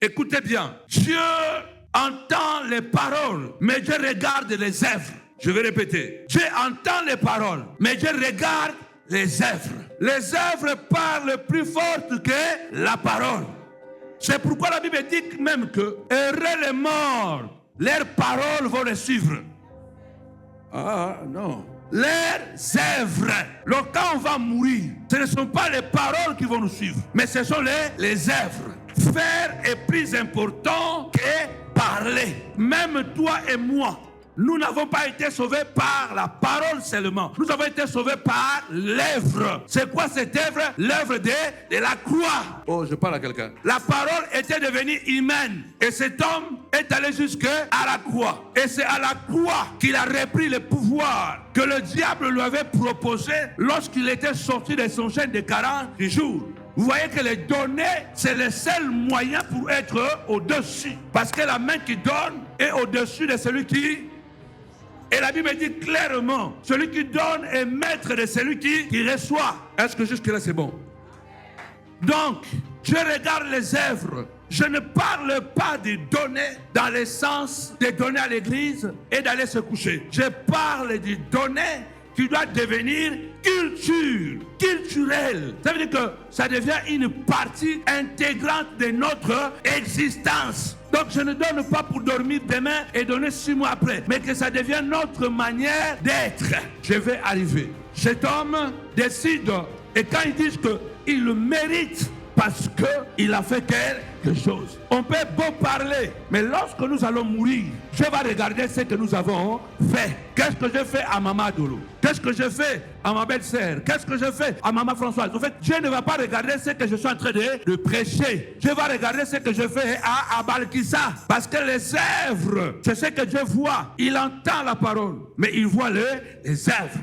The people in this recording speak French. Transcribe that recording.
Écoutez bien. Dieu entend les paroles, mais Dieu regarde les œuvres. Je vais répéter. Dieu entend les paroles, mais Dieu regarde les œuvres. Les œuvres parlent plus fort que la parole. C'est pourquoi la Bible dit même que heureux les morts, leurs paroles vont les suivre. Ah non. Leurs œuvres. Donc quand on va mourir, ce ne sont pas les paroles qui vont nous suivre, mais ce sont les œuvres. Faire est plus important que parler. Même toi et moi, nous n'avons pas été sauvés par la parole seulement. Nous avons été sauvés par l'œuvre. C'est quoi cette œuvre? L'œuvre de la croix. Oh, je parle à quelqu'un. La parole était devenue humaine. Et cet homme est allé jusqu'à la croix. Et c'est à la croix qu'il a repris le pouvoir que le diable lui avait proposé lorsqu'il était sorti de son chaîne de 40 jours. Vous voyez que les donner, c'est le seul moyen pour être au-dessus. Parce que la main qui donne est au-dessus de celui qui... Et la Bible dit clairement, celui qui donne est maître de celui qui reçoit. Est-ce que jusque-là c'est bon? Donc, je regarde les œuvres. Je ne parle pas de donner dans le sens de donner à l'église et d'aller se coucher. Je parle de donner qui doit devenir culturel. Ça veut dire que ça devient une partie intégrante de notre existence. Donc je ne donne pas pour dormir demain et donner 6 mois après, mais que ça devienne notre manière d'être. Je vais arriver. Cet homme décide, et quand ils disent qu'il le mérite parce qu'il a fait quelque chose. On peut beau parler, mais lorsque nous allons mourir, Dieu va regarder ce que nous avons fait. Qu'est-ce que j'ai fait à Maman Dolo? Qu'est-ce que j'ai fait à ma belle-sœur? Qu'est-ce que j'ai fait à Maman Françoise? En fait, Dieu ne va pas regarder ce que je suis en train de prêcher. Dieu va regarder ce que je fais à Balkissa. Parce que les œuvres, c'est ce que Dieu voit. Il entend la parole, mais il voit les œuvres.